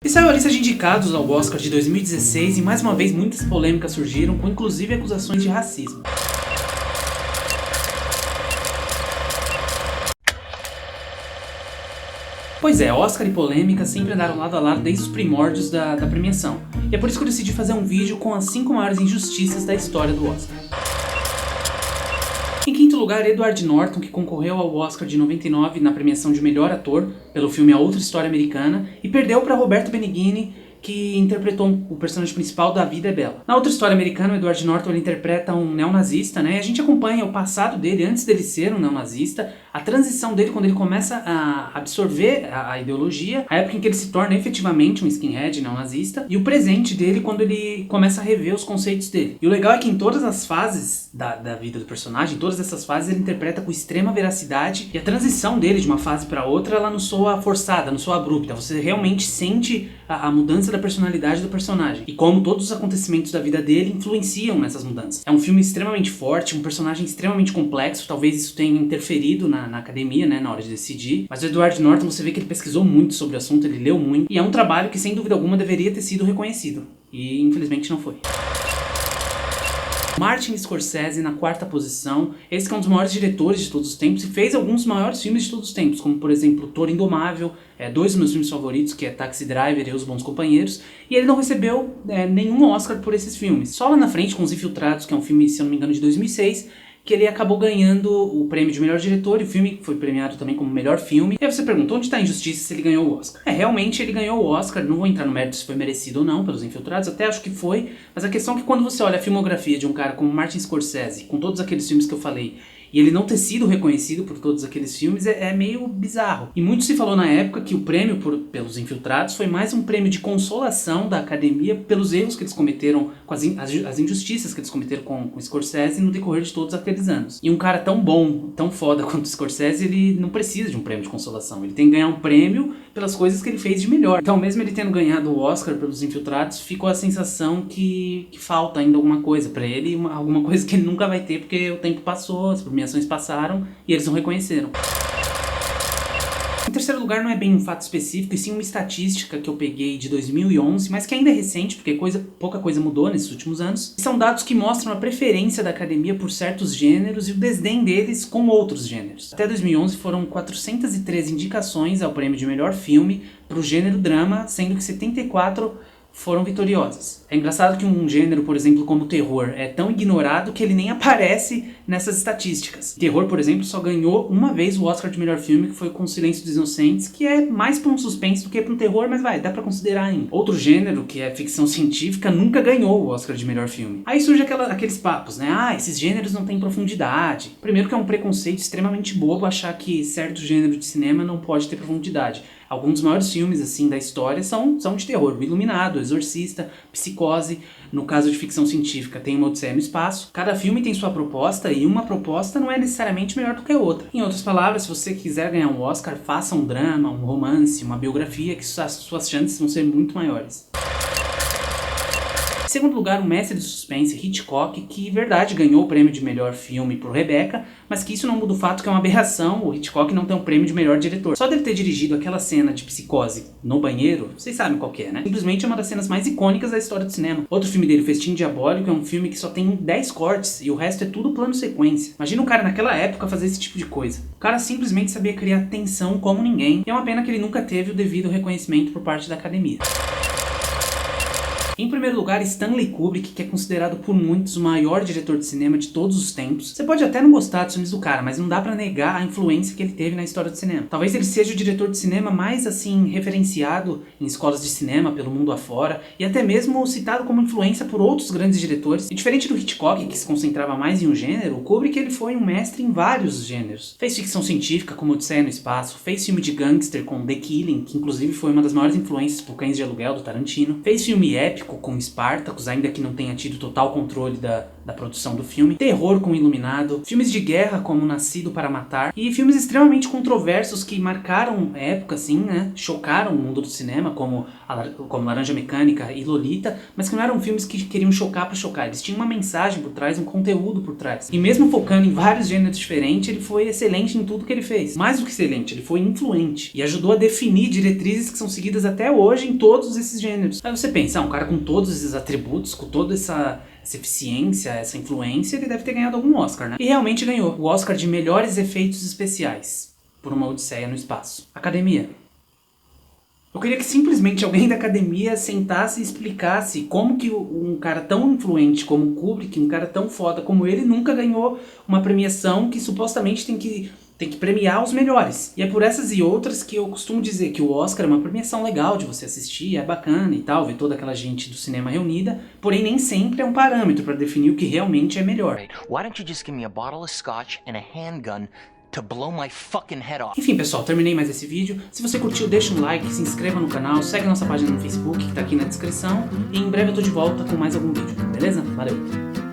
E saiu a lista de indicados ao Oscar de 2016 e mais uma vez muitas polêmicas surgiram, com inclusive acusações de racismo. Pois é, Oscar e polêmica sempre andaram lado a lado desde os primórdios da premiação. E é por isso que eu decidi fazer um vídeo com as 5 maiores injustiças da história do Oscar. Em quinto lugar, Edward Norton, que concorreu ao Oscar de 99 na premiação de melhor ator pelo filme A Outra História Americana e perdeu para Roberto Benigni, que interpretou o personagem principal da Vida é Bela. Na Outra História Americana, o Edward Norton ele interpreta um neonazista, né? E a gente acompanha o passado dele antes dele ser um neonazista, a transição dele quando ele começa a absorver a ideologia, a época em que ele se torna efetivamente um skinhead neonazista, e o presente dele quando ele começa a rever os conceitos dele. E o legal é que em todas as fases da vida do personagem, em todas essas fases ele interpreta com extrema veracidade, e a transição dele de uma fase para outra, ela não soa forçada, não soa abrupta. Você realmente sente a mudança da personalidade do personagem e como todos os acontecimentos da vida dele influenciam nessas mudanças. É um filme extremamente forte, um personagem extremamente complexo, talvez isso tenha interferido na academia, né, na hora de decidir, mas o Edward Norton, você vê que ele pesquisou muito sobre o assunto, ele leu muito, e é um trabalho que sem dúvida alguma deveria ter sido reconhecido, e infelizmente não foi. Martin Scorsese na quarta posição, esse que é um dos maiores diretores de todos os tempos e fez alguns dos maiores filmes de todos os tempos, como por exemplo Toro Indomável, 2 dos meus filmes favoritos, que é Taxi Driver e Os Bons Companheiros, e ele não recebeu nenhum Oscar por esses filmes. Só lá na frente com Os Infiltrados, que é um filme, se eu não me engano, de 2006, que ele acabou ganhando o prêmio de melhor diretor, e o filme foi premiado também como melhor filme. E aí você pergunta, onde está a injustiça se ele ganhou o Oscar? Realmente ele ganhou o Oscar, não vou entrar no mérito se foi merecido ou não pelos Infiltrados, até acho que foi, mas a questão é que quando você olha a filmografia de um cara como Martin Scorsese, com todos aqueles filmes que eu falei, e ele não ter sido reconhecido por todos aqueles filmes é meio bizarro. E muito se falou na época que o prêmio pelos Infiltrados foi mais um prêmio de consolação da academia pelos erros que eles cometeram, com as injustiças que eles cometeram com Scorsese no decorrer de todos aqueles anos. E um cara tão bom, tão foda quanto o Scorsese, ele não precisa de um prêmio de consolação. Ele tem que ganhar um prêmio pelas coisas que ele fez de melhor. Então mesmo ele tendo ganhado o Oscar pelos Infiltrados, ficou a sensação que falta ainda alguma coisa pra ele, alguma coisa que ele nunca vai ter porque o tempo passou, as premiações passaram e eles não reconheceram. Em terceiro lugar, não é bem um fato específico, e sim uma estatística que eu peguei de 2011, mas que ainda é recente, porque pouca coisa mudou nesses últimos anos. São dados que mostram a preferência da academia por certos gêneros e o desdém deles com outros gêneros. Até 2011 foram 413 indicações ao prêmio de melhor filme para o gênero drama, sendo que 74 foram vitoriosas. É engraçado que um gênero, por exemplo, como o terror, é tão ignorado que ele nem aparece nessas estatísticas. Terror, por exemplo, só ganhou uma vez o Oscar de melhor filme, que foi com O Silêncio dos Inocentes, que é mais pra um suspense do que pra um terror, mas dá pra considerar ainda. Outro gênero, que é ficção científica, nunca ganhou o Oscar de melhor filme. Aí surge aqueles papos, né? Esses gêneros não têm profundidade. Primeiro que é um preconceito extremamente bobo achar que certo gênero de cinema não pode ter profundidade. Alguns dos maiores filmes, assim, da história são de terror. O Iluminado, O Exorcista, Psicose. No caso de ficção científica, tem Uma Odisseia no Espaço. Cada filme tem sua proposta e uma proposta não é necessariamente melhor do que a outra. Em outras palavras, se você quiser ganhar um Oscar, faça um drama, um romance, uma biografia, que as suas chances vão ser muito maiores. Em segundo lugar, o mestre do suspense, Hitchcock, que, verdade, ganhou o prêmio de melhor filme por Rebecca, mas que isso não muda o fato que é uma aberração o Hitchcock não ter um prêmio de melhor diretor. Só dele ter dirigido aquela cena de Psicose no banheiro, vocês sabem qual que é, né? Simplesmente é uma das cenas mais icônicas da história do cinema. Outro filme dele, Festim Diabólico, é um filme que só tem 10 cortes e o resto é tudo plano sequência. Imagina um cara naquela época fazer esse tipo de coisa. O cara simplesmente sabia criar tensão como ninguém, e é uma pena que ele nunca teve o devido reconhecimento por parte da academia. Em primeiro lugar, Stanley Kubrick, que é considerado por muitos o maior diretor de cinema de todos os tempos. Você pode até não gostar dos filmes do cara, mas não dá pra negar a influência que ele teve na história do cinema. Talvez ele seja o diretor de cinema mais, assim, referenciado em escolas de cinema pelo mundo afora, e até mesmo citado como influência por outros grandes diretores. E diferente do Hitchcock, que se concentrava mais em um gênero, o Kubrick ele foi um mestre em vários gêneros. Fez ficção científica, como Odisseia no Espaço, fez filme de gangster com The Killing, que inclusive foi uma das maiores influências por Cães de Aluguel, do Tarantino, fez filme épico com Spartacus, ainda que não tenha tido total controle da produção do filme, terror com Iluminado, filmes de guerra como Nascido para Matar, e filmes extremamente controversos que marcaram a época, assim, né, chocaram o mundo do cinema, como Laranja Mecânica e Lolita, mas que não eram filmes que queriam chocar pra chocar, eles tinham uma mensagem por trás, um conteúdo por trás. E mesmo focando em vários gêneros diferentes, ele foi excelente em tudo que ele fez. Mais do que excelente, ele foi influente e ajudou a definir diretrizes que são seguidas até hoje em todos esses gêneros. Aí você pensa, um cara com todos esses atributos, com toda essa eficiência, essa influência, ele deve ter ganhado algum Oscar, né? E realmente ganhou o Oscar de melhores efeitos especiais por Uma Odisseia no Espaço. Academia. Eu queria que simplesmente alguém da academia sentasse e explicasse como que um cara tão influente como Kubrick, um cara tão foda como ele, nunca ganhou uma premiação que supostamente tem que premiar os melhores. E é por essas e outras que eu costumo dizer que o Oscar é uma premiação legal de você assistir, é bacana e tal, ver toda aquela gente do cinema reunida, porém nem sempre é um parâmetro para definir o que realmente é melhor. Why don't you just give me a bottle of scotch and a handgun to blow my fucking head off? Enfim, pessoal, terminei mais esse vídeo. Se você curtiu, deixa um like, se inscreva no canal, segue nossa página no Facebook, que tá aqui na descrição, e em breve eu tô de volta com mais algum vídeo, beleza? Valeu!